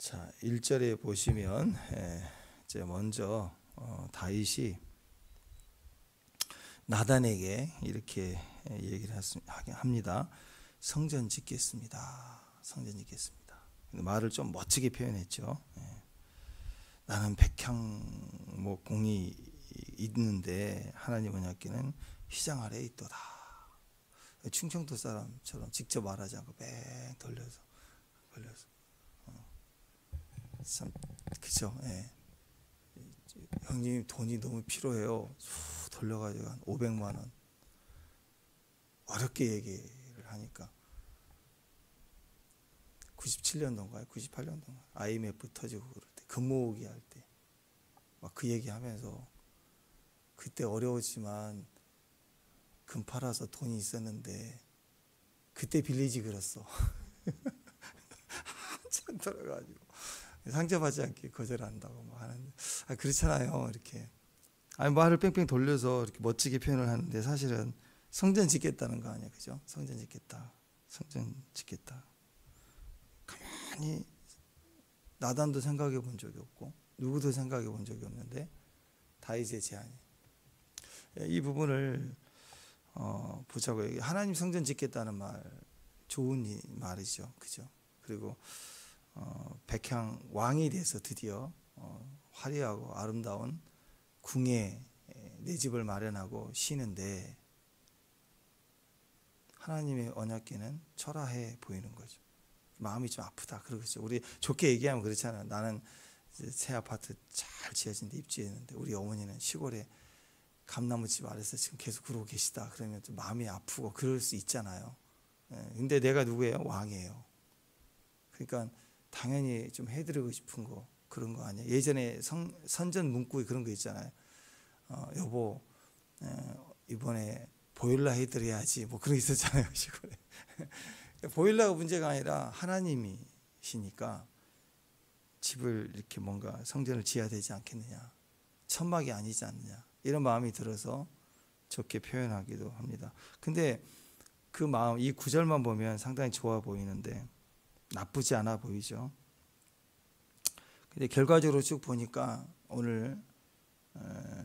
자, 1절에 보시면 이제 먼저 다윗이 나단에게 이렇게 얘기를 합니다. 성전 짓겠습니다. 성전 짓겠습니다. 말을 좀 멋지게 표현했죠. 나는 백향목공이 있는데 하나님 언약궤는 휘장 아래에 있도다. 충청도 사람처럼 직접 말하지 않고 뺑 돌려서 참 그죠? 예. 형님 돈이 너무 필요해요. 돌려가지고 한 500만 원 어렵게 얘기를 하니까 97년도인가요? 98년도인가요? IMF 터지고 그럴 때 금모으기 할 때 막 그 얘기하면서 그때 어려웠지만 금 팔아서 돈이 있었는데 그때 빌리지 그랬어. 한참 들어가지고 상처받지 않게 거절한다고 막 하는데 그렇잖아요. 이렇게 말을 뺑뺑 돌려서 이렇게 멋지게 표현을 하는데 사실은 성전 짓겠다는 거 아니야, 그죠? 성전 짓겠다. 가만히 나단도 생각해 본 적이 없고 누구도 생각해 본 적이 없는데 다윗의 제안이 이 부분을 보자고요. 하나님 성전 짓겠다는 말 좋은 말이죠, 그죠? 그리고 백향 왕이 돼서 드디어 화려하고 아름다운 궁에 내 집을 마련하고 쉬는데 하나님의 언약궤는 초라해 보이는 거죠. 마음이 좀 아프다 그러겠죠. 우리 좋게 얘기하면 그렇잖아요. 나는 새 아파트 잘 지어진 데 입주했는데 우리 어머니는 시골에 감나무집 아래서 지금 계속 그러고 계시다. 그러면 좀 마음이 아프고 그럴 수 있잖아요. 근데 내가 누구예요? 왕이에요. 그러니까 당연히 좀 해드리고 싶은 거 그런 거 아니에요. 예전에 선전 문구에 그런 거 있잖아요. 여보 이번에 보일러 해드려야지 뭐 그런 게 있었잖아요. 시골에. 보일러가 문제가 아니라 하나님이시니까 집을 이렇게 뭔가 성전을 지어야 되지 않겠느냐. 천막이 아니지 않느냐. 이런 마음이 들어서 좋게 표현하기도 합니다. 근데 그 마음, 이 구절만 보면 상당히 좋아 보이는데 나쁘지 않아 보이죠. 근데 결과적으로 쭉 보니까 오늘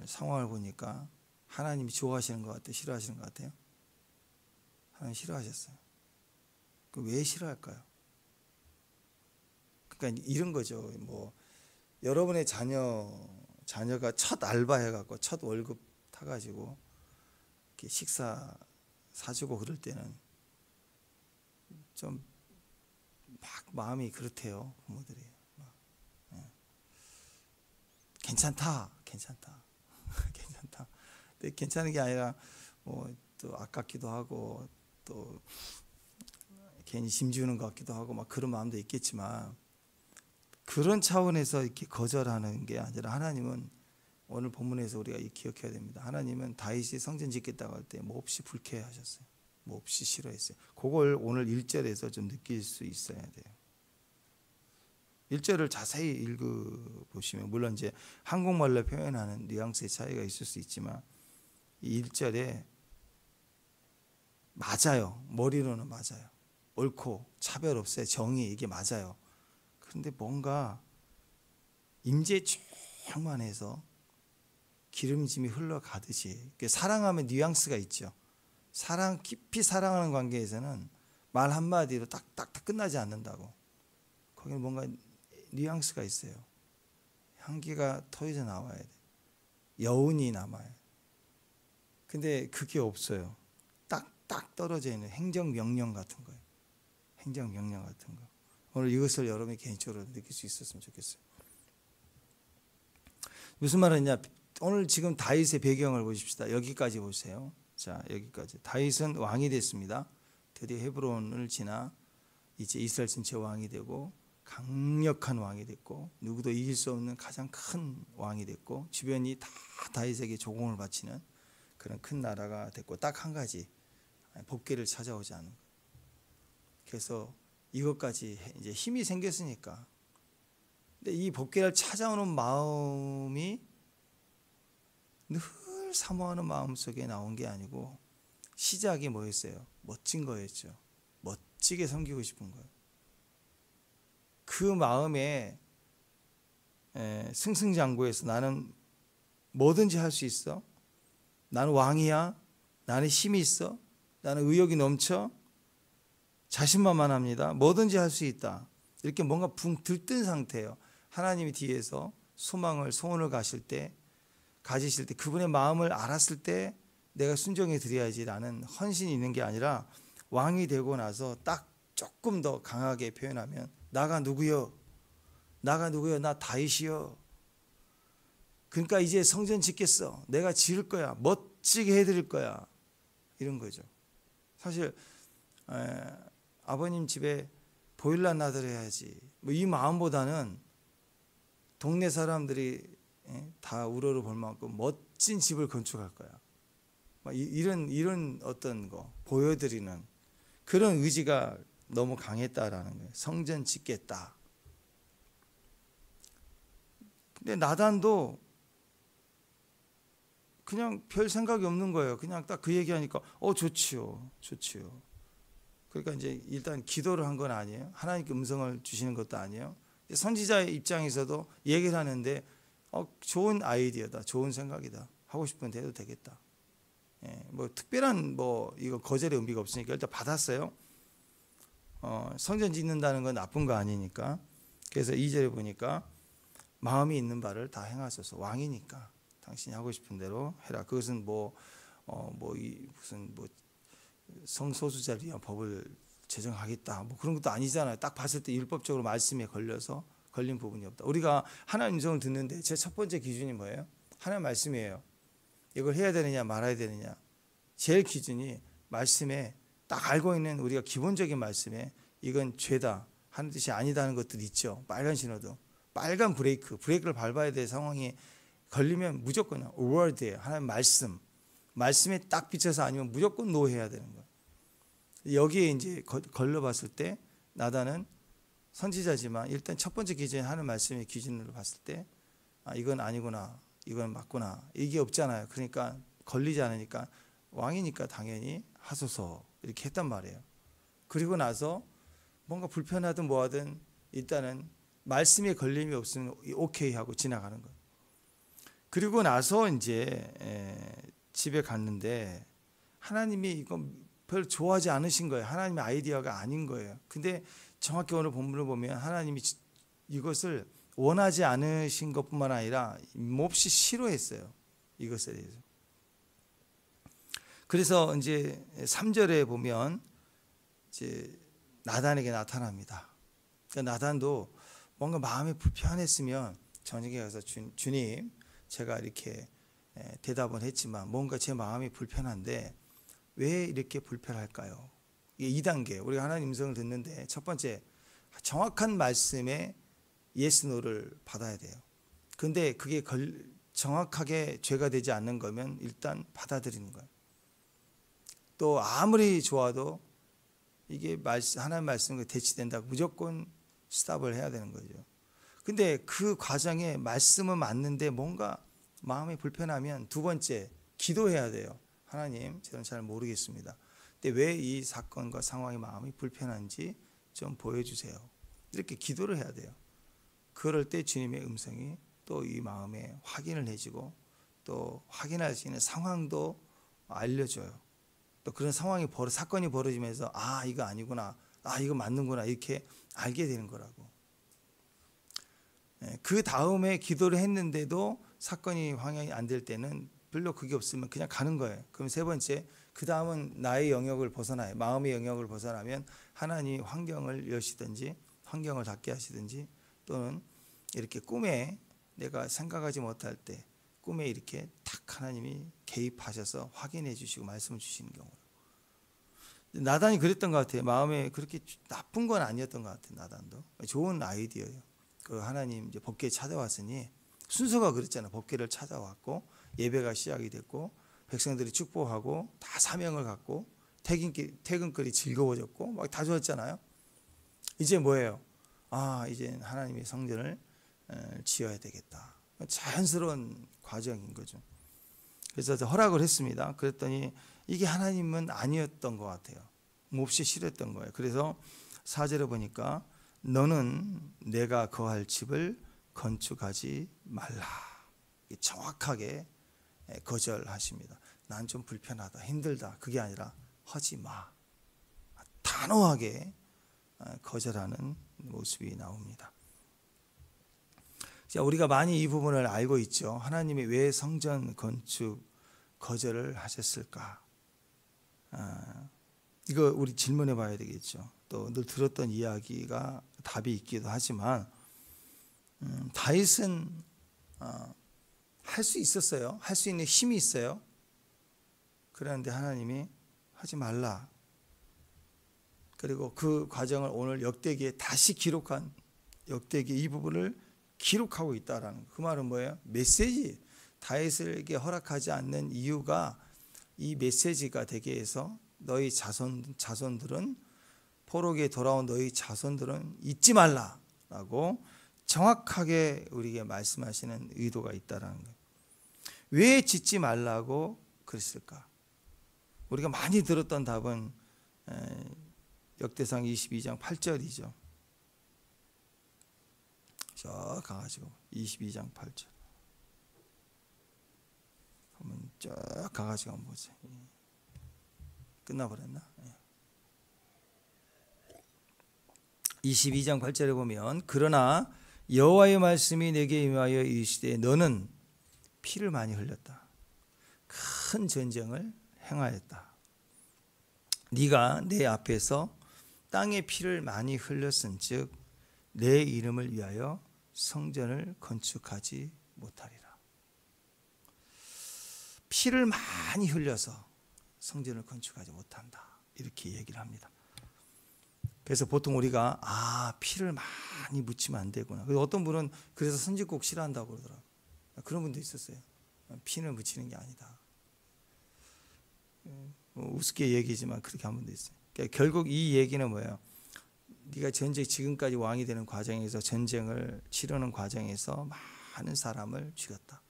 상황을 보니까 하나님이 좋아하시는 것 같아요? 싫어하시는 것 같아요? 하나님 싫어하셨어요. 왜 싫어할까요? 그러니까 이런 거죠. 뭐 여러분의 자녀가 첫 알바해갖고 첫 월급 타가지고 이렇게 식사 사주고 그럴 때는 좀 막 마음이 그렇대요. 부모들이 괜찮다. 괜찮다. 근데 괜찮은 게 아니라 뭐 또 아깝기도 하고 또 괜히 짐지우는 것 같기도 하고 막 그런 마음도 있겠지만 그런 차원에서 이렇게 거절하는 게 아니라 하나님은 오늘 본문에서 우리가 기억해야 됩니다. 하나님은 다윗이 성전 짓겠다고 할 때 몹시 불쾌하셨어요. 몹시 싫어했어요. 그걸 오늘 1절에서 좀 느낄 수 있어야 돼요. 1절을 자세히 읽어보시면 물론 이제 한국말로 표현하는 뉘앙스의 차이가 있을 수 있지만 이 1절에 맞아요. 머리로는 맞아요. 옳고 차별 없어요. 정의 이게 맞아요. 그런데 뭔가 임재 충만해서 기름짐이 흘러가듯이 사랑하면 뉘앙스가 있죠. 깊이 사랑하는 관계에서는 말 한마디로 딱딱딱 끝나지 않는다고. 거기는 뭔가 뉘앙스가 있어요. 향기가 터져 나와야 돼. 여운이 남아요. 근데 그게 없어요. 딱 떨어져 있는 행정명령 같은 거예요. 행정명령 같은 거. 오늘 이것을 여러분이 개인적으로 느낄 수 있었으면 좋겠어요. 무슨 말이냐? 오늘 지금 다윗의 배경을 보십시다. 여기까지 보세요. 자, 여기까지. 다윗은 왕이 됐습니다. 드디어 헤브론을 지나 이제 이스라엘 전체 왕이 되고 강력한 왕이 됐고 누구도 이길 수 없는 가장 큰 왕이 됐고 주변이 다 다윗에게 조공을 바치는 그런 큰 나라가 됐고 딱 한 가지 복귀를 찾아오지 않은 것. 그래서 이것까지 이제 힘이 생겼으니까. 근데 이 복귀를 찾아오는 마음이 늘 사모하는 마음 속에 나온 게 아니고 시작이 뭐였어요? 멋진 거였죠. 멋지게 섬기고 싶은 거예요. 그 마음에 승승장구해서 나는 뭐든지 할 수 있어. 나는 왕이야. 나는 힘이 있어. 나는 의욕이 넘쳐. 자신만만합니다. 뭐든지 할 수 있다. 이렇게 뭔가 붕 들뜬 상태예요. 하나님이 뒤에서 소망을 소원을 가지실 때 그분의 마음을 알았을 때 내가 순종해 드려야지라는 헌신이 있는 게 아니라 왕이 되고 나서 딱 조금 더 강하게 표현하면 나가 누구여? 나가 누구여? 나 다윗이여. 그러니까 이제 성전 짓겠어. 내가 지을 거야. 멋지게 해드릴 거야. 이런 거죠. 사실 아버님 집에 보일러 나들 해야지. 뭐 이 마음보다는 동네 사람들이 다 우러러 볼 만큼 멋진 집을 건축할 거야. 이런 어떤 거 보여드리는 그런 의지가 너무 강했다라는 거예요. 성전 짓겠다. 근데 나단도 그냥 별 생각이 없는 거예요. 그냥 딱 그 얘기하니까 좋지요. 그러니까 이제 일단 기도를 한 건 아니에요. 하나님께 음성을 주시는 것도 아니에요. 선지자의 입장에서도 얘기를 하는데 좋은 아이디어다, 좋은 생각이다. 하고 싶은데 해도 되겠다. 뭐 특별한 이거 거절의 의미가 없으니까 일단 받았어요. 성전 짓는다는 건 나쁜 거 아니니까. 그래서 2절에 보니까 마음이 있는 바를 다 행하소서. 왕이니까 당신이 하고 싶은 대로 해라. 그것은 무슨 성소수자를 위한 법을 제정하겠다. 그런 것도 아니잖아요. 딱 봤을 때 율법적으로 말씀에 걸려서 걸린 부분이 없다. 우리가 하나님 음성을 듣는데 제 첫 번째 기준이 뭐예요? 하나님 말씀이에요. 이걸 해야 되느냐 말아야 되느냐. 제일 기준이 말씀에 딱 알고 있는 우리가 기본적인 말씀에 이건 죄다 하는 뜻이 아니다는 것들 있죠. 빨간 신호등. 빨간 브레이크를 밟아야 될 상황이 걸리면 무조건 word예요. 하나님 말씀에 딱 비춰서 아니면 무조건 노해야 되는 거예요. 여기에 이제 걸러봤을 때 나단은 선지자지만 일단 첫 번째 기준이 하는 말씀의 기준으로 봤을 때 이건 아니구나, 이건 맞구나, 이게 없잖아요. 그러니까 걸리지 않으니까 왕이니까 당연히 하소서 이렇게 했단 말이에요. 그리고 나서 뭔가 불편하든 뭐하든 일단은 말씀에 걸림이 없으면 오케이 하고 지나가는 거예요. 그리고 나서 이제 집에 갔는데 하나님이 이건 별로 좋아하지 않으신 거예요. 하나님의 아이디어가 아닌 거예요. 근데 정확히 오늘 본문을 보면 하나님이 이것을 원하지 않으신 것뿐만 아니라 몹시 싫어했어요. 이것에 대해서. 그래서 이제 3절에 보면 이제 나단에게 나타납니다. 그러니까 나단도 뭔가 마음이 불편했으면 저녁에 가서 주님 제가 이렇게 대답은 했지만 뭔가 제 마음이 불편한데 왜 이렇게 불편할까요? 이게 2단계. 우리가 하나님 음성을 듣는데 첫 번째 정확한 말씀에 예스 노를 받아야 돼요. 근데 그게 정확하게 죄가 되지 않는 거면 일단 받아들이는 거예요. 또 아무리 좋아도 이게 하나님 말씀과 대치된다고 무조건 스탑을 해야 되는 거죠. 근데 그 과정에 말씀은 맞는데 뭔가 마음이 불편하면 두 번째 기도해야 돼요. 하나님, 저는 잘 모르겠습니다. 근데 왜 이 사건과 상황이 마음이 불편한지 좀 보여주세요. 이렇게 기도를 해야 돼요. 그럴 때 주님의 음성이 또 이 마음에 확인을 해주고 또 확인할 수 있는 상황도 알려줘요. 또 그런 사건이 벌어지면서 이거 아니구나, 이거 맞는구나 이렇게 알게 되는 거라고. 그 다음에 기도를 했는데도 사건이 방향이 안 될 때는 별로 그게 없으면 그냥 가는 거예요. 그럼 세 번째, 그 다음은 나의 영역을 벗어나요. 마음의 영역을 벗어나면 하나님이 환경을 여시든지 환경을 닫게 하시든지 또는 이렇게 꿈에 내가 생각하지 못할 때 꿈에 이렇게 탁 하나님이 개입하셔서 확인해 주시고 말씀을 주시는 경우로. 나단이 그랬던 것 같아요. 마음에 그렇게 나쁜 건 아니었던 것 같아요. 나단도 좋은 아이디어예요. 그 하나님 이제 법궤에 찾아왔으니 순서가 그랬잖아요. 법궤를 찾아왔고 예배가 시작이 됐고 백성들이 축복하고 다 사명을 갖고 퇴근길이 즐거워졌고 막 다 좋았잖아요. 이제 뭐예요? 이제 하나님의 성전을 지어야 되겠다. 자연스러운 과정인 거죠. 그래서 허락을 했습니다. 그랬더니 이게 하나님은 아니었던 것 같아요. 몹시 싫었던 거예요. 그래서 4절에 보니까 너는 내가 거할 집을 건축하지 말라. 정확하게 거절하십니다. 난 좀 불편하다, 힘들다, 그게 아니라 하지 마. 단호하게 거절하는 모습이 나옵니다. 자, 우리가 많이 이 부분을 알고 있죠. 하나님이 왜 성전 건축 거절을 하셨을까? 이거 우리 질문해 봐야 되겠죠. 또 늘 들었던 이야기가 답이 있기도 하지만 다윗은 할 수 있었어요. 할 수 있는 힘이 있어요. 그런데 하나님이 하지 말라. 그리고 그 과정을 오늘 역대기에 다시 기록한, 역대기 이 부분을 기록하고 있다라는, 그 말은 뭐예요? 메시지, 다윗에게 허락하지 않는 이유가 이 메시지가 되게 해서 너희 자손들은, 포로기에 돌아온 너희 자손들은 잊지 말라라고 정확하게 우리에게 말씀하시는 의도가 있다라는 거예요. 왜 짓지 말라고 그랬을까? 우리가 많이 들었던 답은 역대상 22장 8절이죠. 저 가가지고 22장 8절 한번 쭉 가가지고 한번 보세요. 끝나버렸나? 22장 8절에 보면 그러나 여호와의 말씀이 내게 임하여 이르시되 너는 피를 많이 흘렸다. 큰 전쟁을 행하였다. 네가 내 앞에서 땅에 피를 많이 흘렸은즉 내 이름을 위하여 성전을 건축하지 못하리라. 피를 많이 흘려서 성전을 건축하지 못한다. 이렇게 얘기를 합니다. 그래서 보통 우리가 피를 많이 묻히면 안 되구나. 어떤 분은 그래서 선지국 싫어한다고 그러더라고요. 그런 분도 있었어요. 피를 묻히는 게 아니다. 우습게 얘기지만 그렇게 한 분도 있어요. 그러니까 결국 이 얘기는 뭐예요? 네가 지금까지 왕이 되는 과정에서, 전쟁을 치르는 과정에서 많은 사람을 죽였다.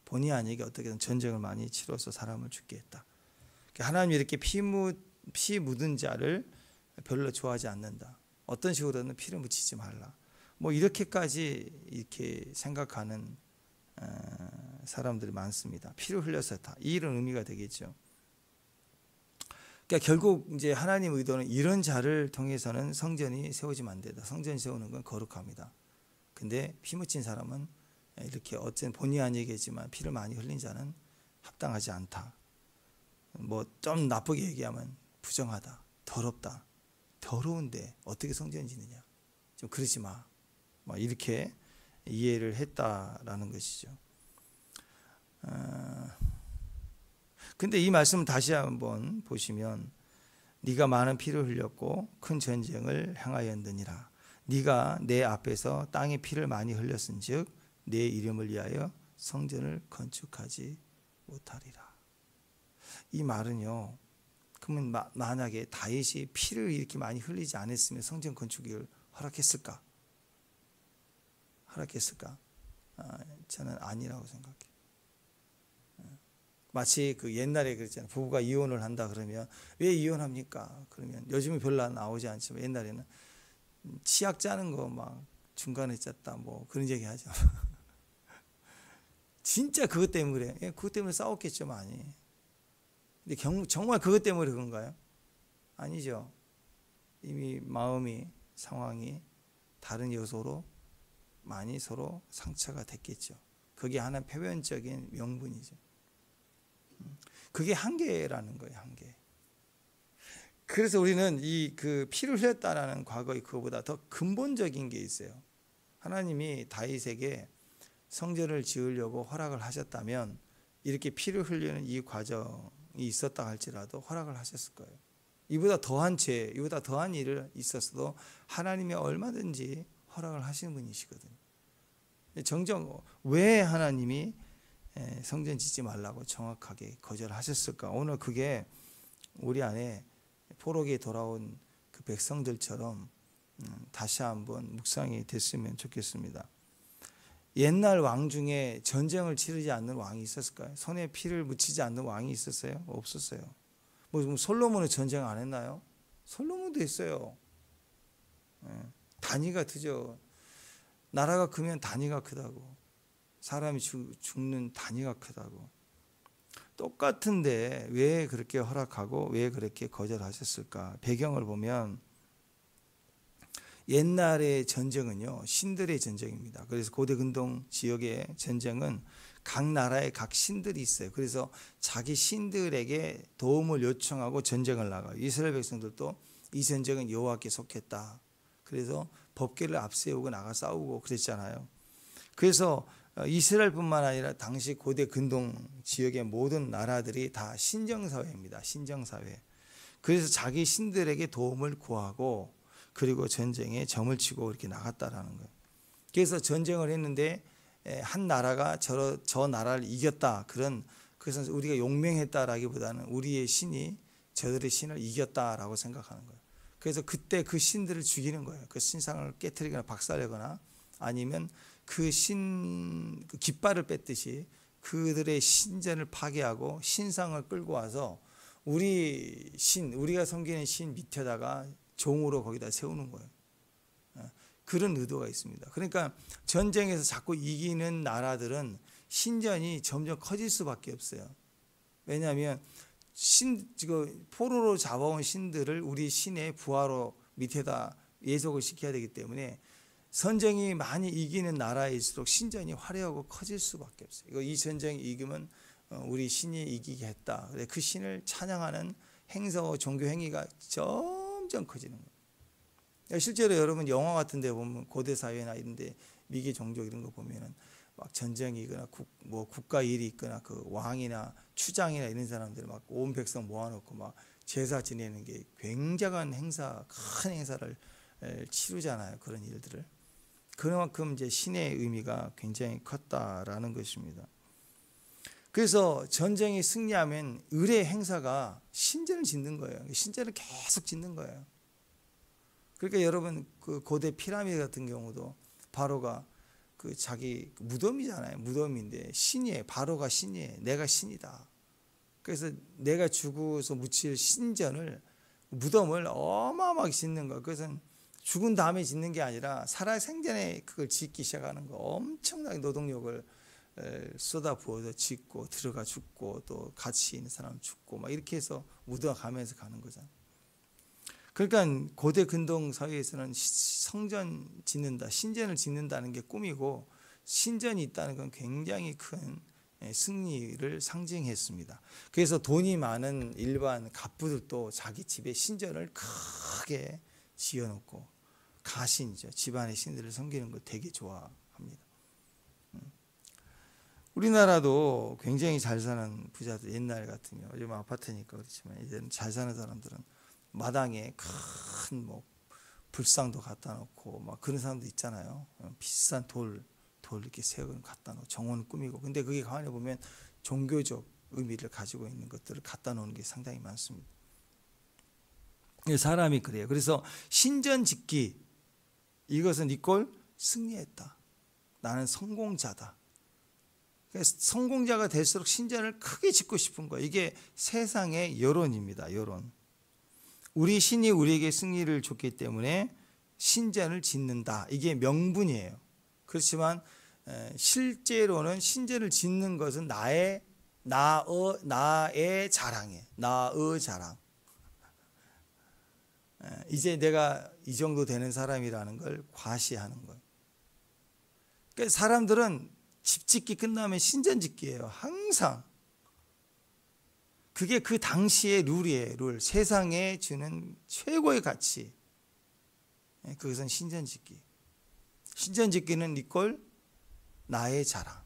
본의 아니게 어떻게든 전쟁을 많이 치러서 사람을 죽게 했다. 그러니까 하나님이 이렇게 피 묻은 자를 별로 좋아하지 않는다. 어떤 식으로든 피를 묻히지 말라. 뭐 이렇게까지 이렇게 생각하는 사람들이 많습니다. 피를 흘려서 다 이런 의미가 되겠죠. 그러니까 결국 이제 하나님 의도는 이런 자를 통해서는 성전이 세워지면 안 된다. 성전 세우는 건 거룩합니다. 근데 피 묻힌 사람은 이렇게 어쨌든 본의 아니겠지만 피를 많이 흘린 자는 합당하지 않다. 뭐 좀 나쁘게 얘기하면 부정하다, 더럽다. 더러운데 어떻게 성전 짓느냐? 좀 그러지 마. 뭐 이렇게 이해를 했다라는 것이죠. 근데 이 말씀 다시 한번 보시면 네가 많은 피를 흘렸고 큰 전쟁을 행하였느니라. 네가 내 앞에서 땅에 피를 많이 흘렸은즉 내 이름을 위하여 성전을 건축하지 못하리라. 이 말은요, 그러면 만약에 다윗이 피를 이렇게 많이 흘리지 않았으면 성전 건축을 허락했을까? 저는 아니라고 생각해요. 마치 그 옛날에 그랬잖아요. 부부가 이혼을 한다 그러면 왜 이혼합니까? 그러면 요즘은 별로 나오지 않지만 옛날에는 치약 짜는 거 막 중간에 짰다 뭐 그런 얘기 하죠. 진짜 그것 때문에 그래. 그것 때문에 싸웠겠죠 많이. 근데 정말 그것 때문에 그런가요? 아니죠. 이미 마음이, 상황이 다른 요소로 많이 서로 상처가 됐겠죠. 그게 하나의 표면적인 명분이죠. 그게 한계라는 거예요, 한계. 그래서 우리는 그 피를 흘렸다라는 과거의 그거보다 더 근본적인 게 있어요. 하나님이 다윗에게 성전을 지으려고 허락을 하셨다면 이렇게 피를 흘리는 이 과정이 있었다 할지라도 허락을 하셨을 거예요. 이보다 더한 죄, 이보다 더한 일을 있었어도 하나님이 얼마든지 허락을 하시는 분이시거든요. 정정 왜 하나님이 성전 짓지 말라고 정확하게 거절하셨을까? 오늘 그게 우리 안에 포로기에 돌아온 그 백성들처럼 다시 한번 묵상이 됐으면 좋겠습니다. 옛날 왕 중에 전쟁을 치르지 않는 왕이 있었을까요? 손에 피를 묻히지 않는 왕이 있었어요? 없었어요. 뭐 솔로몬은 전쟁 안 했나요? 솔로몬도 했어요. 다 단위가 크죠. 나라가 크면 단위가 크다고. 사람이 죽는 단위가 크다고. 똑같은데 왜 그렇게 허락하고 왜 그렇게 거절하셨을까? 배경을 보면 옛날의 전쟁은요, 신들의 전쟁입니다. 그래서 고대 근동 지역의 전쟁은 각 나라에 각 신들이 있어요. 그래서 자기 신들에게 도움을 요청하고 전쟁을 나가요. 이스라엘 백성들도 이 전쟁은 여호와께 속했다. 그래서 법궤를 앞세우고 나가 싸우고 그랬잖아요. 그래서 이스라엘뿐만 아니라 당시 고대 근동 지역의 모든 나라들이 다 신정사회입니다. 신정사회. 그래서 자기 신들에게 도움을 구하고 그리고 전쟁에 점을 치고 이렇게 나갔다라는 거예요. 그래서 전쟁을 했는데 한 나라가 저 나라를 이겼다. 그래서 우리가 용맹했다라기보다는 우리의 신이 저들의 신을 이겼다라고 생각하는 거예요. 그래서 그때 그 신들을 죽이는 거예요. 그 신상을 깨트리거나 박살내거나 아니면 그 깃발을 뺐듯이 그들의 신전을 파괴하고 신상을 끌고 와서 우리가 섬기는 신 밑에다가 종으로 거기다 세우는 거예요. 그런 의도가 있습니다. 그러니까 전쟁에서 자꾸 이기는 나라들은 신전이 점점 커질 수밖에 없어요. 왜냐하면 포로로 잡아온 신들을 우리 신의 부하로 밑에다 예속을 시켜야 되기 때문에 전쟁이 많이 이기는 나라일수록 신전이 화려하고 커질 수밖에 없어요. 이 전쟁이 이기면 우리 신이 이기게 했다. 그 신을 찬양하는 행사와 종교 행위가 점점 커지는 거예요. 실제로 여러분 영화 같은 데 보면 고대 사회나 이런 데 미개 종족 이런 거 보면은 막 전쟁이 있거나 국가 일이 있거나 그 왕이나 추장이나 이런 사람들 막 온 백성 모아놓고 막 제사 지내는 게 굉장한 행사, 큰 행사를 치르잖아요. 그런 일들을. 그만큼 이제 신의 의미가 굉장히 컸다라는 것입니다. 그래서 전쟁이 승리하면 의례 행사가 신전을 짓는 거예요. 신전을 계속 짓는 거예요. 그러니까 여러분 그 고대 피라미드 같은 경우도 바로가 그 자기 무덤이잖아요. 무덤인데 신이에요. 바로가 신이에요. 내가 신이다. 그래서 내가 죽어서 묻힐 무덤을 어마어마하게 짓는 거예요. 그래서 죽은 다음에 짓는 게 아니라 살아 생전에 그걸 짓기 시작하는 거. 엄청나게 노동력을 쏟아부어서 짓고 들어가 죽고 또 같이 있는 사람 죽고 막 이렇게 해서 묻어가면서 가는 거잖아요. 그러니까 고대 근동 사회에서는 성전 짓는다, 신전을 짓는다는 게 꿈이고 신전이 있다는 건 굉장히 큰 승리를 상징했습니다. 그래서 돈이 많은 일반 갑부들도 자기 집에 신전을 크게 지어놓고 가신이죠. 집안의 신들을 섬기는 걸 되게 좋아합니다. 우리나라도 굉장히 잘 사는 부자들 옛날 같으면 요즘 아파트니까 그렇지만 이제는 잘 사는 사람들은 마당에 큰 불상도 갖다 놓고 막 그런 사람도 있잖아요. 비싼 돌 이렇게 세우고 갖다 놓고 정원 꾸미고. 근데 그게 가만히 보면 종교적 의미를 가지고 있는 것들을 갖다 놓는 게 상당히 많습니다. 사람이 그래요. 그래서 신전 짓기 이것은 이꼴 승리했다. 나는 성공자다. 그러니까 성공자가 될수록 신전을 크게 짓고 싶은 거예요. 이게 세상의 여론입니다. 여론. 우리 신이 우리에게 승리를 줬기 때문에 신전을 짓는다. 이게 명분이에요. 그렇지만 실제로는 신전을 짓는 것은 나의 자랑이에요. 나의 자랑. 이제 내가 이 정도 되는 사람이라는 걸 과시하는 거예요. 그러니까 사람들은 집 짓기 끝나면 신전 짓기예요. 항상. 그게 그 당시의 룰이에요. 룰. 세상에 주는 최고의 가치. 그것은 신전 짓기. 신전 짓기는 이꼴 나의 자랑,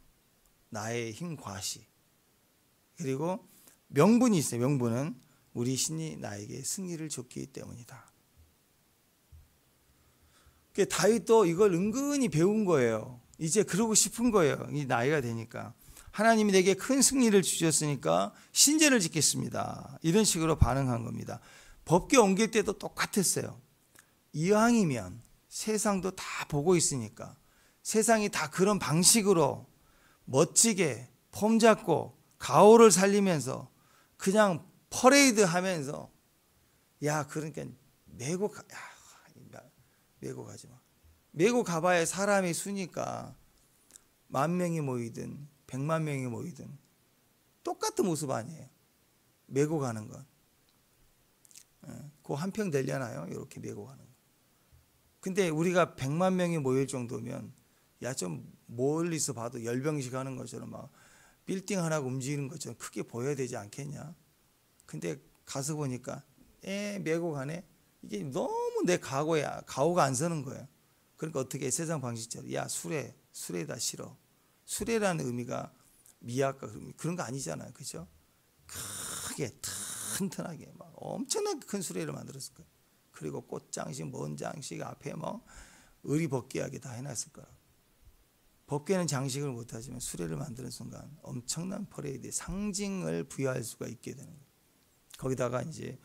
나의 힘 과시. 그리고 명분이 있어요. 명분은 우리 신이 나에게 승리를 줬기 때문이다. 다윗도 이걸 은근히 배운 거예요. 이제 그러고 싶은 거예요. 이 나이가 되니까. 하나님이 내게 큰 승리를 주셨으니까 신전을 짓겠습니다. 이런 식으로 반응한 겁니다. 법궤 옮길 때도 똑같았어요. 이왕이면 세상도 다 보고 있으니까 세상이 다 그런 방식으로 멋지게 폼 잡고 가오를 살리면서 그냥 퍼레이드 하면서 그러니까 메고 가지 마. 메고 가봐야 사람이 수니까 10,000명이 모이든 100,000명이 모이든 똑같은 모습 아니에요. 메고 가는 건. 그 한 평 되려나요? 이렇게 메고 가는 거. 근데 우리가 100,000명이 모일 정도면 야 좀 멀리서 봐도 열병식 하는 것처럼 막 빌딩 하나가 움직이는 것처럼 크게 보여야 되지 않겠냐? 근데 가서 보니까 메고 가네. 이게 너무 내 가오가 안 서는 거예요. 그러니까 어떻게 세상 방식처럼 야 수레다 싫어. 수레라는 의미가 미약과 그런 거 아니잖아요. 그렇죠? 크게 튼튼하게 막 엄청나게 큰 수레를 만들었을 거예요. 그리고 꽃장식, 먼 장식 앞에 뭐 의리벗게하게 다 해놨을 거라고. 법궤는 장식을 못하지만 수레를 만드는 순간 엄청난 퍼레이드의 상징을 부여할 수가 있게 되는 거예요. 거기다가 이제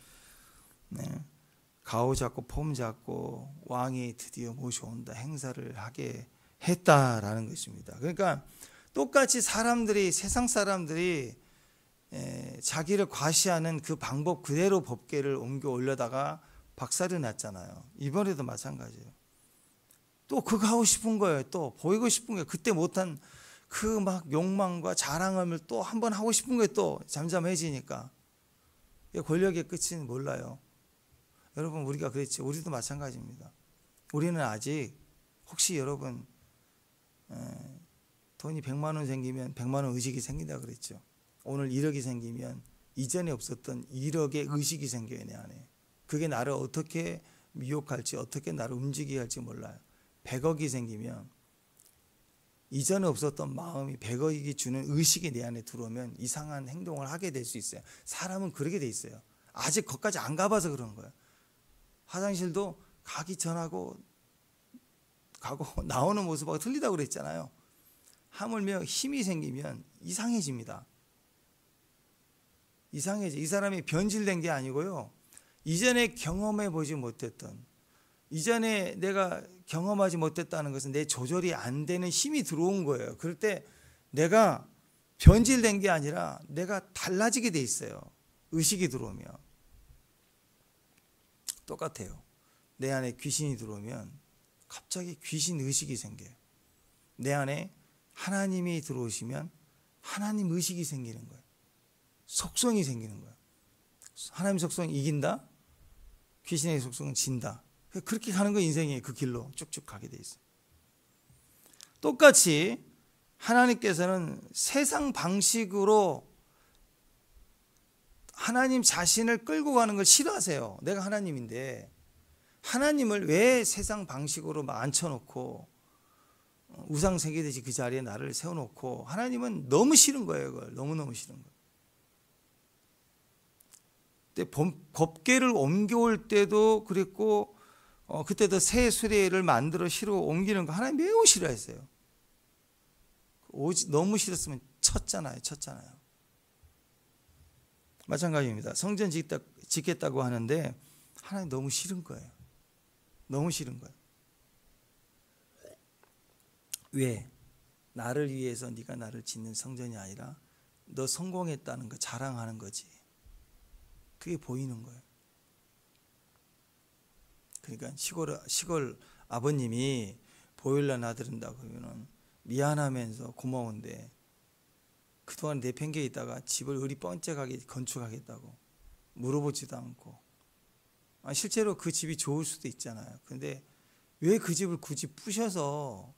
가오 잡고 폼 잡고 왕이 드디어 모셔온다 행사를 하게 했다라는 것입니다. 그러니까 똑같이 세상 사람들이 자기를 과시하는 그 방법 그대로 법궤를 옮겨 올려다가 박살이 났잖아요. 이번에도 마찬가지예요. 또 그거 하고 싶은 거예요. 또 보이고 싶은 거예요. 그때 못한 그 막 욕망과 자랑함을 또 한번 하고 싶은 거예요. 또 잠잠해지니까. 권력의 끝은 몰라요. 여러분 우리가 그랬죠. 우리도 마찬가지입니다. 우리는 아직 혹시 여러분 돈이 100만 원 생기면 100만 원 의식이 생긴다 그랬죠. 오늘 1억이 생기면 이전에 없었던 1억의 의식이 생겨요. 내 안에. 그게 나를 어떻게 미혹할지 어떻게 나를 움직이게 할지 몰라요. 100억이 생기면 이전에 없었던 마음이 100억이 주는 의식이 내 안에 들어오면 이상한 행동을 하게 될 수 있어요. 사람은 그렇게 돼 있어요. 아직 거기까지 안 가봐서 그런 거예요. 화장실도 가기 전하고 가고 나오는 모습하고 틀리다고 그랬잖아요. 하물며 힘이 생기면 이상해집니다. 이상해져. 이 사람이 변질된 게 아니고요. 이전에 경험해 보지 못했던 이전에 내가 경험하지 못했다는 것은 내 조절이 안 되는 힘이 들어온 거예요. 그럴 때 내가 변질된 게 아니라 내가 달라지게 돼 있어요. 의식이 들어오면. 똑같아요. 내 안에 귀신이 들어오면 갑자기 귀신 의식이 생겨요. 내 안에 하나님이 들어오시면 하나님 의식이 생기는 거예요. 속성이 생기는 거예요. 하나님 속성이 이긴다? 귀신의 속성은 진다. 그렇게 가는 거 인생이에요. 그 길로 쭉쭉 가게 돼 있어요. 똑같이 하나님께서는 세상 방식으로 하나님 자신을 끌고 가는 걸 싫어하세요. 내가 하나님인데 하나님을 왜 세상 방식으로 앉혀놓고 우상 세계듯이 그 자리에 나를 세워놓고 하나님은 너무 싫은 거예요. 그걸 너무너무 싫은 거예요. 근데 법궤를 옮겨올 때도 그랬고 그때도 새 수레를 만들어 실어 옮기는 거 하나님 매우 싫어했어요. 너무 싫었으면 쳤잖아요. 마찬가지입니다. 성전 짓겠다고 하는데 하나님 너무 싫은 거예요. 너무 싫은 거예요. 왜? 나를 위해서 네가 나를 짓는 성전이 아니라 너 성공했다는 거 자랑하는 거지. 그게 보이는 거예요. 그러니까 시골 아버님이 보일러 놔드린다고 하면은 미안하면서 고마운데 그동안 내팽개에 있다가 집을 의리 번쩍하게 건축하겠다고 물어보지도 않고 실제로 그 집이 좋을 수도 있잖아요. 근데 왜 그 집을 굳이 부셔서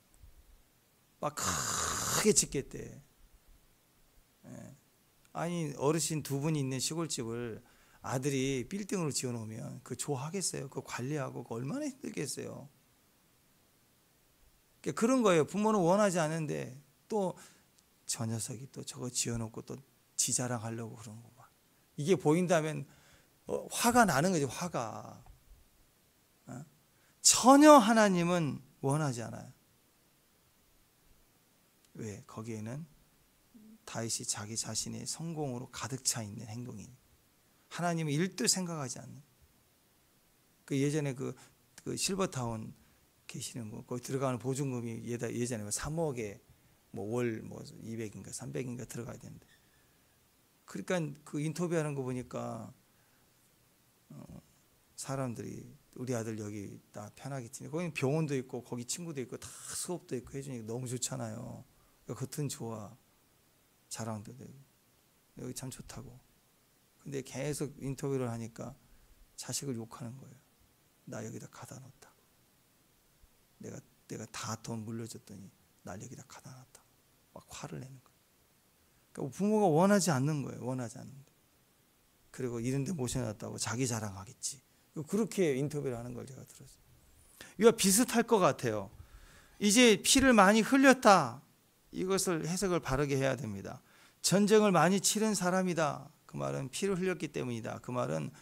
막 크게 짓겠대. 아니 어르신 두 분이 있는 시골집을 아들이 빌딩으로 지어놓으면 그거 좋아하겠어요? 그거 관리하고 그거 얼마나 힘들겠어요? 그런 거예요. 부모는 원하지 않은데 또 저 녀석이 또 저거 지어놓고 또 지 자랑하려고 그러는 거 봐. 이게 보인다면 화가 나는 거죠. 화가. 전혀 하나님은 원하지 않아요. 왜? 거기에는 다윗이 자기 자신의 성공으로 가득 차 있는 행동이 하나님은 일도 생각하지 않는. 그 예전에 그 실버타운 계시는 거 거기 들어가는 보증금이 예전에 3억에 월 200인가 300인가 들어가야 되는데. 그러니까 그 인터뷰하는 거 보니까 사람들이 우리 아들 여기 다 편하게 지내. 거기 병원도 있고 거기 친구도 있고 다 수업도 있고 해주니까 너무 좋잖아요. 겉은 좋아. 자랑도 되고 여기 참 좋다고. 근데 계속 인터뷰를 하니까 자식을 욕하는 거예요. 나 여기다 가다 놨다. 내가 다 돈 물려줬더니 날 여기다 가다 놨다. 막 화를 내는 거예요. 그러니까 부모가 원하지 않는 거예요. 원하지 않는데. 그리고 이런 데 모셔놨다고 자기 자랑하겠지. 그렇게 인터뷰를 하는 걸 제가 들었어요. 이와 비슷할 것 같아요. 이제 피를 많이 흘렸다. 이것을 해석을 바르게 해야 됩니다. 전쟁을 많이 치른 사람이다. 그 말은 피를 흘렸기 때문이다. 그 말은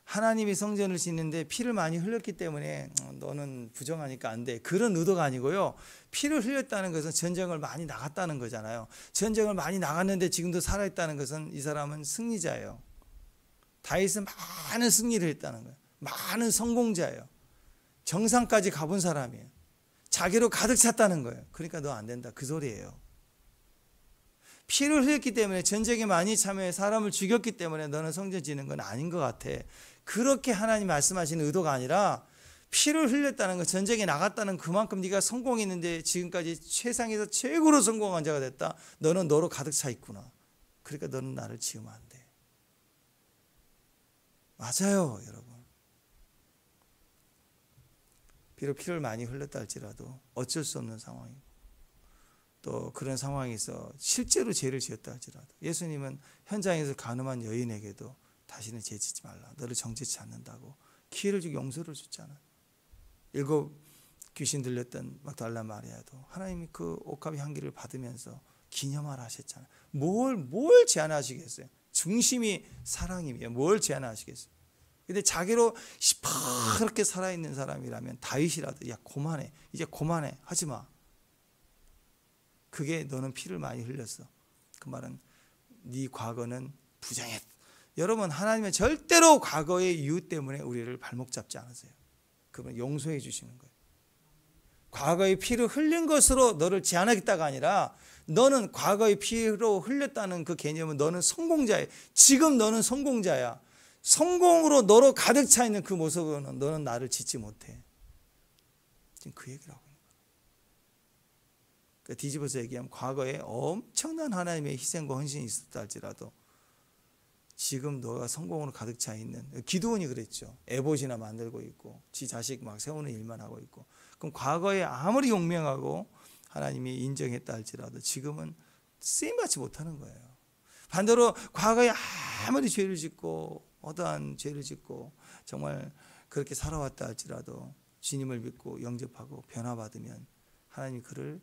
하나님이 성전을 짓는데 피를 많이 흘렸기 때문에 너는 부정하니까 안 돼. 그런 의도가 아니고요. 피를 흘렸다는 것은 전쟁을 많이 나갔다는 거잖아요. 전쟁을 많이 나갔는데 지금도 살아있다는 것은 이 사람은 승리자예요. 다윗은 많은 승리를 했다는 거예요. 많은 성공자예요. 정상까지 가본 사람이에요. 자기로 가득 찼다는 거예요. 그러니까 너 안 된다. 그 소리예요. 피를 흘렸기 때문에 전쟁에 많이 참여해 사람을 죽였기 때문에 너는 성전 짓는 건 아닌 것 같아. 그렇게 하나님 말씀하시는 의도가 아니라 피를 흘렸다는 것, 전쟁에 나갔다는 그만큼 네가 성공했는데 지금까지 세상에서 최고로 성공한 자가 됐다. 너는 너로 가득 차 있구나. 그러니까 너는 나를 지으면 안 돼. 맞아요, 여러분. 비록 피를 많이 흘렸다 할지라도 어쩔 수 없는 상황이고 또 그런 상황에서 실제로 죄를 지었다 할지라도 예수님은 현장에서 가늠한 여인에게도 다시는 죄 짓지 말라. 너를 정죄치 않는다고 기회를 주고 용서를 줬잖아요. 7 귀신 들렸던 막달라 마리아도 하나님이 그 옥합의 향기를 받으면서 기념하라 하셨잖아요. 뭘 제한하시겠어요? 중심이 사랑이며 뭘 제한하시겠어요? 근데 자기로 시퍼렇게 살아있는 사람이라면 다윗이라도 야 그만해. 이제 그만해. 하지마. 그게 너는 피를 많이 흘렸어. 그 말은 네 과거는 부정했다. 여러분 하나님은 절대로 과거의 이유 때문에 우리를 발목 잡지 않으세요. 그분 용서해 주시는 거예요. 과거의 피를 흘린 것으로 너를 제한하겠다가 아니라 너는 과거의 피로 흘렸다는 그 개념은 너는 성공자예요. 지금 너는 성공자야. 성공으로 너로 가득 차 있는 그 모습으로는 너는 나를 짓지 못해. 지금 그 얘기를 하고 있는 거예요. 그러니까 뒤집어서 얘기하면 과거에 엄청난 하나님의 희생과 헌신이 있었다 할지라도 지금 너가 성공으로 가득 차 있는 기드온이 그랬죠. 에봇이나 만들고 있고 지 자식 막 세우는 일만 하고 있고 그럼 과거에 아무리 용맹하고 하나님이 인정했다 할지라도 지금은 쓰임받지 못하는 거예요. 반대로 과거에 아무리 죄를 짓고 어떠한 죄를 짓고 정말 그렇게 살아왔다 할지라도 주님을 믿고 영접하고 변화받으면 하나님이 그를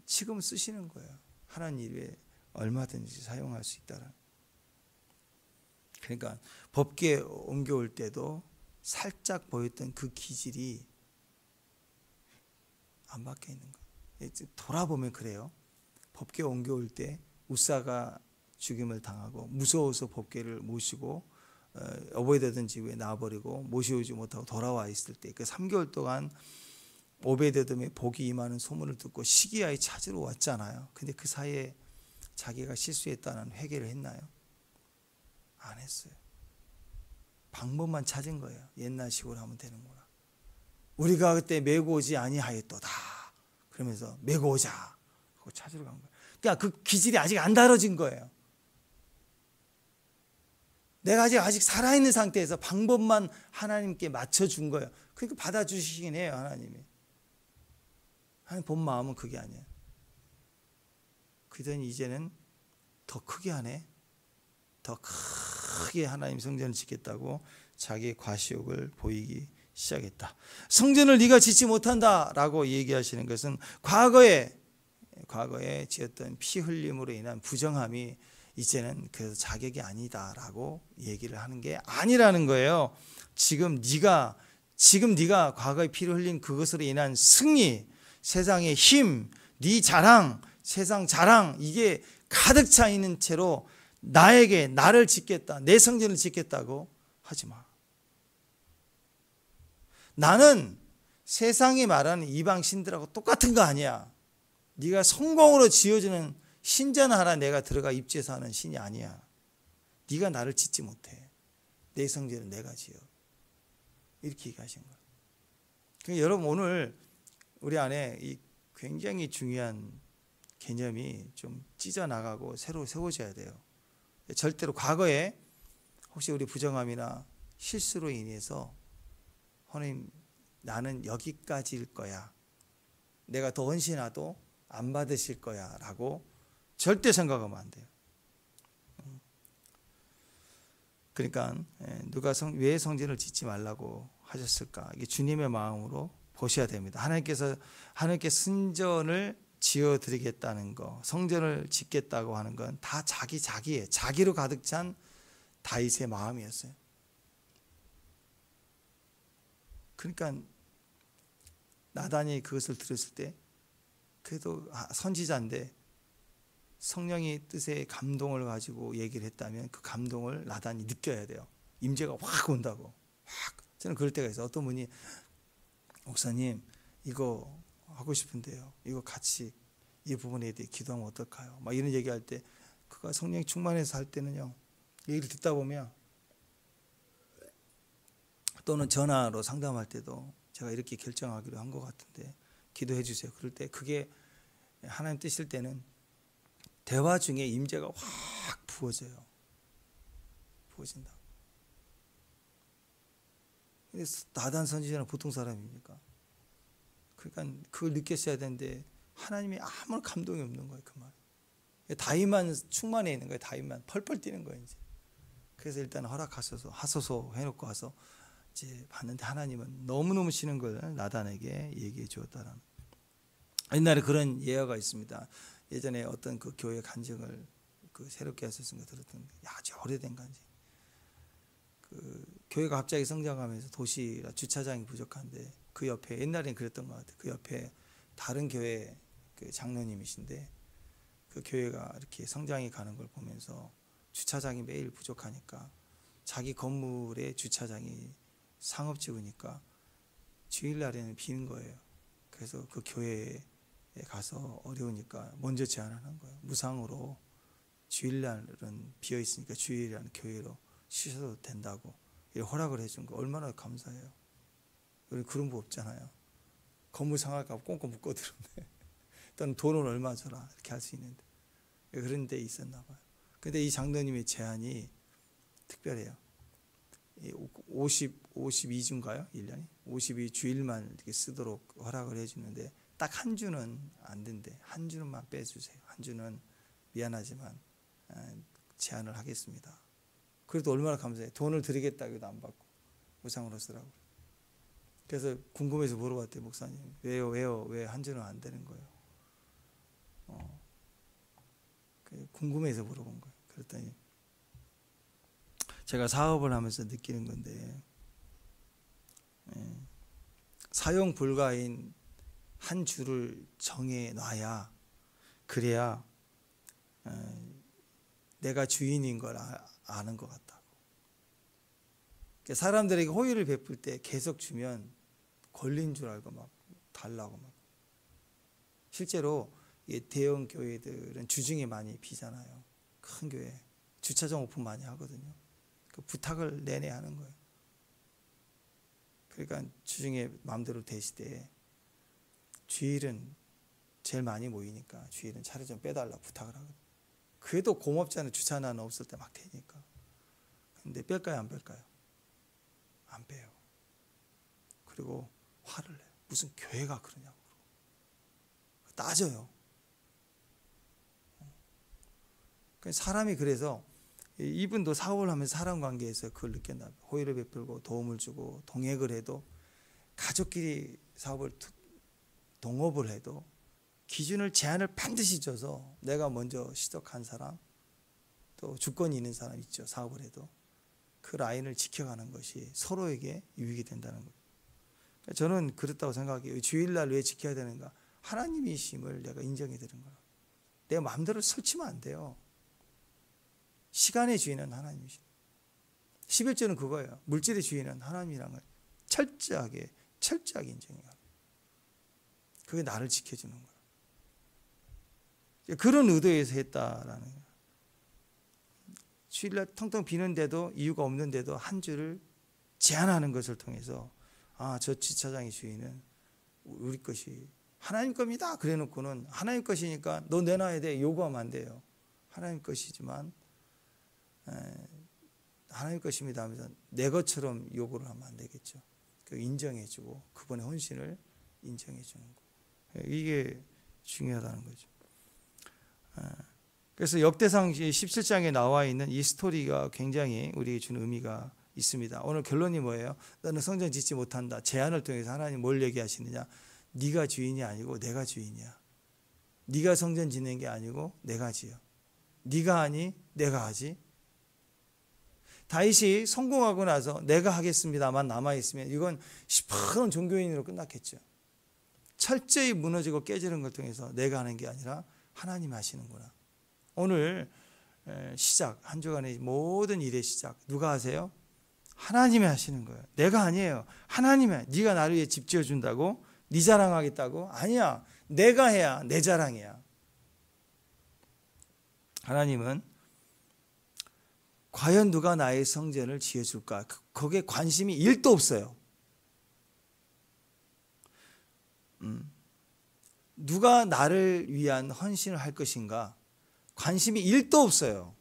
지금 쓰시는 거예요. 하나님 일에 얼마든지 사용할 수 있다는. 그러니까 법궤 옮겨올 때도 살짝 보였던 그 기질이 안 바뀌어 있는 거예요. 돌아보면 그래요. 법궤 옮겨올 때 우사가 죽임을 당하고 무서워서 법궤를 모시고 어버이되던 집에 놔버리고 모셔오지 못하고 돌아와 있을 때 그 3개월 동안 오베데돔의 복이 임하는 소문을 듣고 시기야에 찾으러 왔잖아요. 근데 그 사이에 자기가 실수했다는 회개를 했나요? 안 했어요. 방법만 찾은 거예요. 옛날식으로 하면 되는구나. 우리가 그때 메고 오지 아니하였도다. 그러면서 메고 오자 하고 찾으러 간 거예요. 그러니까 그 기질이 아직 안 다뤄진 거예요. 내가 아직 살아있는 상태에서 방법만 하나님께 맞춰준 거예요. 그러니까 받아주시긴 해요. 하나님이. 하나님 본 마음은 그게 아니에요. 그러더니 이제는 더 크게 하네. 더 크게 하나님 성전을 짓겠다고 자기의 과시욕을 보이기 시작했다. 성전을 네가 짓지 못한다라고 얘기하시는 것은 과거에 지었던 피 흘림으로 인한 부정함이 이제는 그 자격이 아니다라고 얘기를 하는 게 아니라는 거예요. 지금 네가 과거에 피를 흘린 그것으로 인한 승리, 세상의 힘, 네 자랑, 세상 자랑 이게 가득 차 있는 채로 나를 짓겠다, 내 성전을 짓겠다고 하지 마. 나는 세상이 말하는 이방 신들하고 똑같은 거 아니야. 네가 성공으로 지어주는 신전 하나 내가 들어가 입지에서 하는 신이 아니야. 네가 나를 짓지 못해. 내 성전을 내가 지어. 이렇게 얘기하신 거예요. 그러니까 여러분 오늘 우리 안에 이 굉장히 중요한 개념이 좀 찢어나가고 새로 세워져야 돼요. 절대로 과거에 혹시 우리 부정함이나 실수로 인해서 하나님 나는 여기까지일 거야. 내가 더 헌신해도 안 받으실 거야 라고 절대 생각하면 안 돼요. 그러니까 누가 왜 성전을 짓지 말라고 하셨을까? 이게 주님의 마음으로 보셔야 됩니다. 하나님께 성전을 지어드리겠다는 거, 성전을 짓겠다고 하는 건 다 자기로 가득 찬 다윗의 마음이었어요. 그러니까 나단이 그것을 들었을 때 그래도 선지자인데 성령의 뜻에 감동을 가지고 얘기를 했다면 그 감동을 나단이 느껴야 돼요. 임재가 확 온다고. 확. 저는 그럴 때가 있어요. 어떤 분이 목사님 이거 하고 싶은데요. 이거 같이 이 부분에 대해 기도하면 어떨까요? 막 이런 얘기할 때 그가 성령이 충만해서 할 때는요. 얘기를 듣다 보면 또는 전화로 상담할 때도 제가 이렇게 결정하기로 한 것 같은데 기도해 주세요. 그럴 때 그게 하나님 뜻일 때는 대화 중에 임재가 확 부어져요. 부어진다. 근데 나단 선지자는 보통 사람입니까? 그러니까 그걸 느꼈어야 되는데 하나님이 아무런 감동이 없는 거예요. 그 말. 다윗만 충만해 있는 거예요. 다윗만 펄펄 뛰는 거예요. 이제. 그래서 일단 하소서 해놓고 와서 이제 봤는데 하나님은 너무너무 싫은 걸 나단에게 얘기해 주었다라는. 옛날에 그런 예화가 있습니다. 예전에 어떤 그 교회 간증을 그 새롭게 하셨은 거 들었던 게 아주 오래된 간증. 그 교회가 갑자기 성장하면서 도시라 주차장이 부족한데 그 옆에 옛날엔 그랬던 것 같아요. 그 옆에 다른 교회 그 장로님이신데 그 교회가 이렇게 성장해 가는 걸 보면서 주차장이 매일 부족하니까 자기 건물에 주차장이 상업지구니까 주일날에는 비는 거예요. 그래서 그 교회에 가서 어려우니까 먼저 제안하는 거예요. 무상으로 주일날은 비어 있으니까 주일이라는 교회로 쉬셔도 된다고 허락을 해준 거 얼마나 감사해요. 우리 그런 거 없잖아요. 건물 상할까 꽁꽁 묶어두는데 또는 돈을 얼마 줘라 이렇게 할 수 있는데 그런 데 있었나 봐요. 근데 이 장로님의 제안이 특별해요. 52주인가요? 1년이? 52주일만 이렇게 쓰도록 허락을 해주는데 딱 한 주는 안 된대. 한 주는만 빼주세요. 한 주는 미안하지만 제안을 하겠습니다. 그래도 얼마나 감사해요. 돈을 드리겠다 해도 안 받고 무상으로 쓰라고. 그래서 궁금해서 물어봤대요. 목사님 왜요? 왜 한 주는 안 되는 거예요? 궁금해서 물어본 거예요. 그랬더니 제가 사업을 하면서 느끼는 건데 사용 불가인 한 주를 정해 놔야 그래야 내가 주인인 걸 아는 것 같다고. 사람들에게 호의를 베풀 때 계속 주면 권리인 줄 알고 막 달라고 막. 실제로 대형 교회들은 주중에 많이 비잖아요. 큰 교회 주차장 오픈 많이 하거든요. 그 부탁을 내내 하는 거예요. 그러니까 주중에 마음대로 되시되 주일은 제일 많이 모이니까 주일은 차를 좀 빼달라고 부탁을 하거든요. 그래도 고맙잖아요. 주차난 없을 때 막 되니까. 근데 뺄까요 안 뺄까요? 안 빼요. 그리고 화를 내요. 무슨 교회가 그러냐고 따져요. 사람이 그래서 이분도 사업을 하면서 사람 관계에서 그걸 느꼈나 봐요. 호의를 베풀고 도움을 주고 동행을 해도 가족끼리 사업을 동업을 해도 기준을 제한을 반드시 줘서 내가 먼저 시작한 사람 또 주권이 있는 사람 있죠. 사업을 해도 그 라인을 지켜가는 것이 서로에게 유익이 된다는 거예요. 저는 그렇다고 생각해요. 주일날 왜 지켜야 되는가? 하나님이심을 내가 인정해 드리는 거예요. 내 마음대로 설치면 안 돼요. 시간의 주인은 하나님이시죠. 11조는 그거예요. 물질의 주인은 하나님이라는 걸 철저하게 인정해요. 그게 나를 지켜주는 거예요. 그런 의도에서 했다라는 거예요. 주일날 텅텅 비는데도 이유가 없는데도 한 주를 제한하는 것을 통해서 아, 저 주차장의 주인은 우리 것이 하나님 겁니다. 그래 놓고는 하나님 것이니까 너 내놔야 돼. 요구하면 안 돼요. 하나님 것이지만 하나님 것입니다 하면서 내 것처럼 요구를 하면 안 되겠죠. 그 인정해주고 그분의 헌신을 인정해주는 거. 이게 중요하다는 거죠. 그래서 역대상 17장에 나와 있는 이 스토리가 굉장히 우리에게 주는 의미가 있습니다. 오늘 결론이 뭐예요? 너는 성전 짓지 못한다. 제안을 통해서 하나님 뭘 얘기하시느냐? 네가 주인이 아니고 내가 주인이야. 네가 성전 짓는 게 아니고 내가 지어. 네가 하니 내가 하지. 다윗이 성공하고 나서 내가 하겠습니다만 남아있으면 이건 시퍼런 종교인으로 끝났겠죠. 철저히 무너지고 깨지는 걸 통해서 내가 하는 게 아니라 하나님 하시는구나. 오늘 시작, 한 주간의 모든 일의 시작 누가 하세요? 하나님이 하시는 거예요. 내가 아니에요. 하나님이. 네가 나를 위해 집 지어준다고? 네 자랑하겠다고? 아니야. 내가 해야 내 자랑이야. 하나님은 과연 누가 나의 성전을 지어줄까? 거기에 관심이 1도 없어요. 누가 나를 위한 헌신을 할 것인가? 관심이 1도 없어요.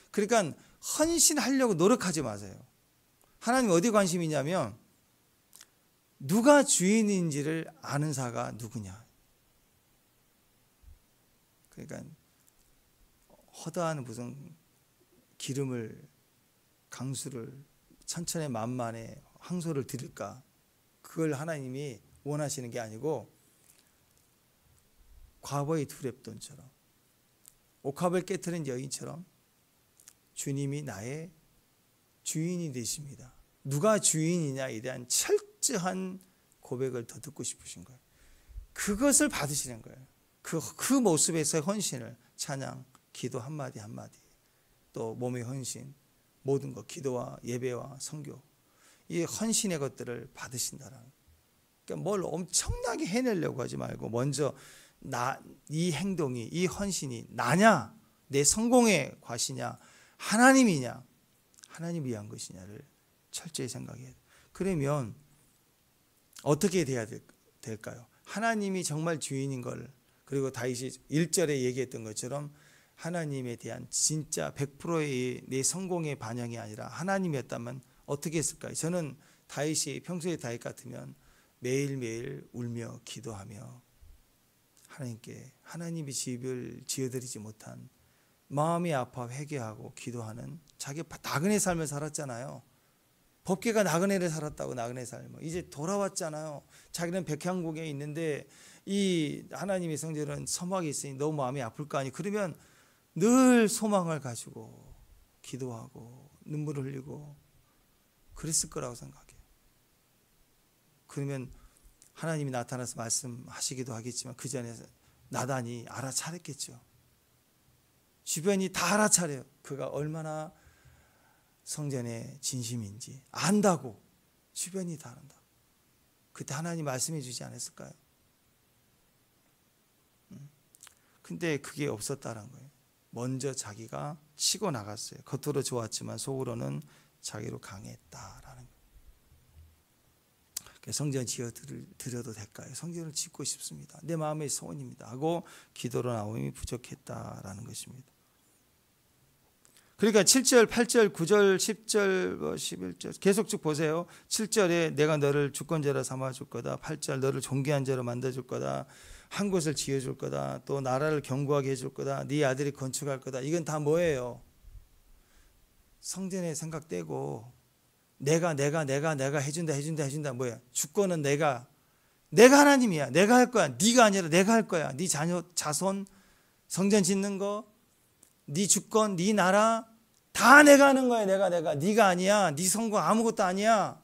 그러니까 헌신하려고 노력하지 마세요. 하나님 어디 관심이 있냐면 누가 주인인지를 아는 자가 누구냐. 그러니까 허다한 무슨 기름을 강수를 천천의 만만에 항소를 드릴까? 그걸 하나님이 원하시는 게 아니고 과거의 두렙돈처럼 옥합을 깨트린 여인처럼 주님이 나의 주인이 되십니다. 누가 주인이냐에 대한 철저한 고백을 더 듣고 싶으신 거예요. 그것을 받으시는 거예요. 그 모습에서의 헌신을 찬양, 기도 한마디 한마디 또 몸의 헌신 모든 것 기도와 예배와 선교 이 헌신의 것들을 받으신다라는 거예요. 그러니까 뭘 엄청나게 해내려고 하지 말고 먼저 이 행동이 이 헌신이 나냐 내 성공의 과시냐 하나님이냐 하나님 위한 것이냐를 철저히 생각해야 돼요. 그러면 어떻게 돼야 될까요? 하나님이 정말 주인인 걸 그리고 다윗이 1절에 얘기했던 것처럼 하나님에 대한 진짜 100%의 내 성공의 반영이 아니라 하나님이었다면 어떻게 했을까요? 저는 다윗이 평소에 다윗 같으면 매일매일 울며 기도하며 하나님께 하나님이 집을 지어드리지 못한 마음이 아파 회개하고 기도하는 자기 나그네 삶을 살았잖아요. 법궤가 나그네를 살았다고 나그네 삶을 이제 돌아왔잖아요. 자기는 백향국에 있는데 이 하나님의 성전은 서막에 있으니 너무 마음이 아플 거 아니. 그러면 늘 소망을 가지고 기도하고 눈물을 흘리고 그랬을 거라고 생각해요. 그러면 하나님이 나타나서 말씀하시기도 하겠지만 그 전에 나단이 알아차렸겠죠. 주변이 다 알아차려요. 그가 얼마나 성전에 진심인지 안다고 주변이 다 안다. 그때 하나님 말씀해 주지 않았을까요? 근데 그게 없었다는 거예요. 먼저 자기가 치고 나갔어요. 겉으로 좋았지만 속으로는 자기로 강했다라는 거예요. 성전 지어 드려도 될까요? 성전을 짓고 싶습니다. 내 마음의 소원입니다. 하고 기도로 나옴이 부족했다라는 것입니다. 그러니까 7절, 8절, 9절, 10절, 11절 계속 쭉 보세요. 7절에 내가 너를 주권자로 삼아줄 거다. 8절 너를 존귀한 자로 만들어줄 거다. 한 곳을 지어줄 거다. 또 나라를 견고하게 해줄 거다. 네 아들이 건축할 거다. 이건 다 뭐예요? 성전에 생각 떼고 내가 해준다 뭐야? 주권은 내가 하나님이야. 내가 할 거야. 네가 아니라 내가 할 거야. 네 자손 성전 짓는 거 네 주권, 네 나라 다 내가 하는 거야. 내가 네가 아니야. 네 성공 아무것도 아니야.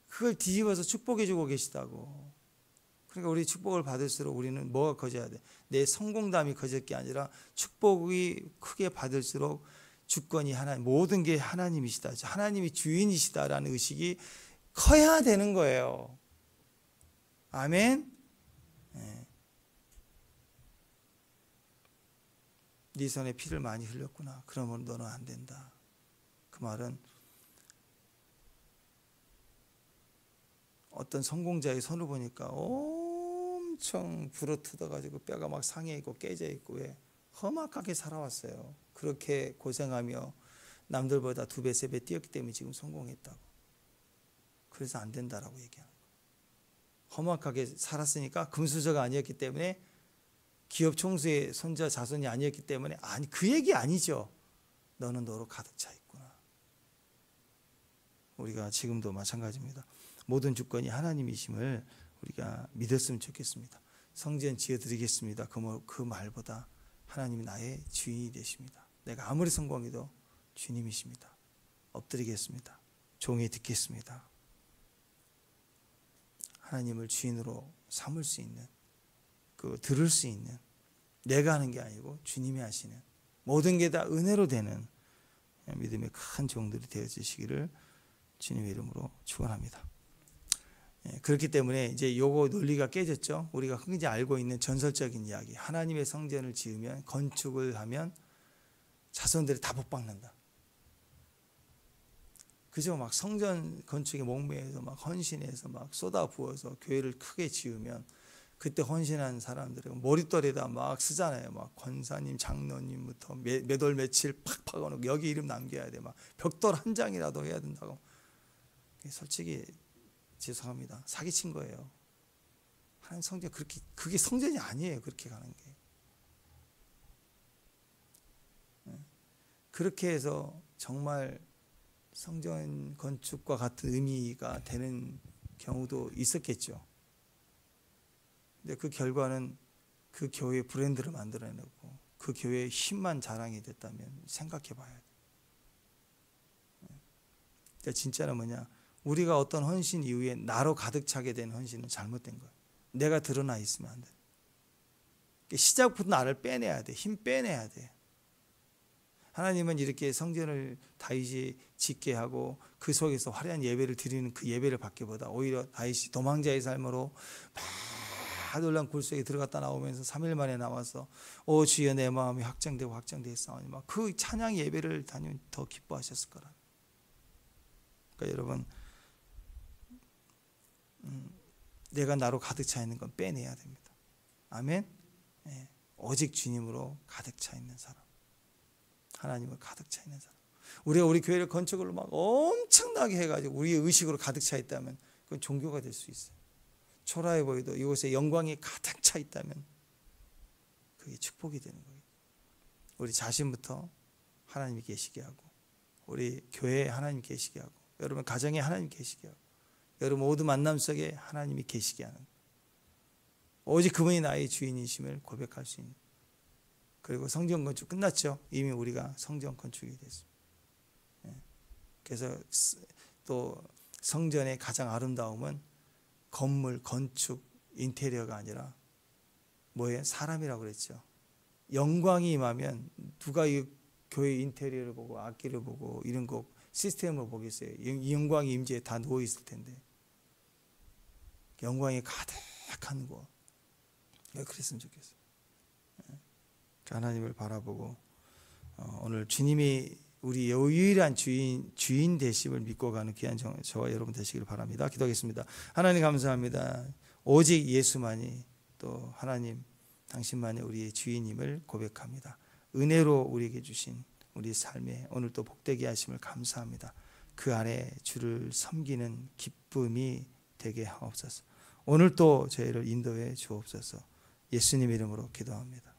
그걸 뒤집어서 축복해 주고 계시다고. 그러니까 우리 축복을 받을수록 우리는 뭐가 커져야 돼? 내 성공담이 커질 게 아니라 축복이 크게 받을수록 주권이 하나님, 모든 게 하나님이시다. 하나님이 주인이시다라는 의식이 커야 되는 거예요. 아멘. 네 손에 피를 많이 흘렸구나. 그러면 너는 안 된다. 그 말은 어떤 성공자의 손을 보니까 엄청 부러뜨어가지고 뼈가 막 상해 있고 깨져 있고 왜 험악하게 살아왔어요. 그렇게 고생하며 남들보다 2배, 3배 뛰었기 때문에 지금 성공했다고. 그래서 안 된다라고 얘기하는 거예요. 험악하게 살았으니까 금수저가 아니었기 때문에 기업 총수의 손자 자손이 아니었기 때문에 아니 그 얘기 아니죠. 너는 너로 가득 차 있구나. 우리가 지금도 마찬가지입니다. 모든 주권이 하나님이심을 우리가 믿었으면 좋겠습니다. 성전 지어드리겠습니다. 그 말보다 하나님이 나의 주인이 되십니다. 내가 아무리 성공해도 주님이십니다. 엎드리겠습니다. 종이 듣겠습니다. 하나님을 주인으로 삼을 수 있는, 들을 수 있는, 내가 하는 게 아니고 주님이 하시는 모든 게 다 은혜로 되는 믿음의 큰 종들이 되어지시기를 주님의 이름으로 축원합니다. 그렇기 때문에 이제 요거 논리가 깨졌죠. 우리가 흔히 알고 있는 전설적인 이야기. 하나님의 성전을 지으면, 건축을 하면 자손들이 다 복받는다. 그죠? 막 성전 건축에 목매해서 막 헌신해서 막 쏟아부어서 교회를 크게 지으면 그때 헌신한 사람들은 머릿돌에다 막 쓰잖아요. 막 권사님, 장로님부터 몇 월 며칠 팍팍 하고 여기 이름 남겨야 돼. 막 벽돌 한 장이라도 해야 된다고. 솔직히 죄송합니다. 사기친 거예요. 하나님 성전 그게 성전이 아니에요. 그렇게 가는 게. 그렇게 해서 정말 성전 건축과 같은 의미가 되는 경우도 있었겠죠. 근데 그 결과는 그 교회의 브랜드를 만들어내고 그 교회의 힘만 자랑이 됐다면 생각해 봐야 돼. 그러니까 진짜는 뭐냐? 우리가 어떤 헌신 이후에 나로 가득 차게 된 헌신은 잘못된 거예요. 내가 드러나 있으면 안 돼. 시작부터 나를 빼내야 돼. 힘 빼내야 돼. 하나님은 이렇게 성전을 다윗이 짓게 하고 그 속에서 화려한 예배를 드리는 그 예배를 받기보다 오히려 다윗이 도망자의 삶으로 막 놀란 굴 속에 들어갔다 나오면서 3일 만에 나와서 오 주여 내 마음이 확장되고 싸우니 막 그 찬양 예배를 다니면 더 기뻐하셨을 거라. 그러니까 여러분 내가 나로 가득 차 있는 건 빼내야 됩니다. 아멘. 네. 오직 주님으로 가득 차 있는 사람, 하나님을 가득 차 있는 사람. 우리가 우리 교회를 건축으로 막 엄청나게 해가지고 우리의 의식으로 가득 차 있다면 그건 종교가 될 수 있어요. 초라해 보여도 이곳에 영광이 가득 차 있다면 그게 축복이 되는 거예요. 우리 자신부터 하나님이 계시게 하고, 우리 교회에 하나님 계시게 하고, 여러분 가정에 하나님 계시게 하고, 여러분 모두 만남 속에 하나님이 계시게 하는, 오직 그분이 나의 주인이심을 고백할 수 있는. 그리고 성전 건축 끝났죠. 이미 우리가 성전 건축이 됐습니다. 그래서 또 성전의 가장 아름다움은 건물, 건축, 인테리어가 아니라 뭐예요? 사람이라고 그랬죠. 영광이 임하면 누가 이 교회 인테리어를 보고 악기를 보고 이런 거 시스템을 보겠어요. 이 영광이 임재에 다 누워 있을 텐데. 영광이 가득한 곳. 그랬으면 좋겠어요. 하나님을 바라보고 오늘 주님이 우리 유일한 주인 되심을 믿고 가는 귀한 저와 여러분 되시기를 바랍니다. 기도하겠습니다. 하나님 감사합니다. 오직 예수만이, 또 하나님 당신만이 우리의 주인임을 고백합니다. 은혜로 우리에게 주신 우리 삶에 오늘 또 복되게 하심을 감사합니다. 그 안에 주를 섬기는 기쁨이 되게 하옵소서. 오늘 또 저희를 인도해 주옵소서. 예수님 이름으로 기도합니다.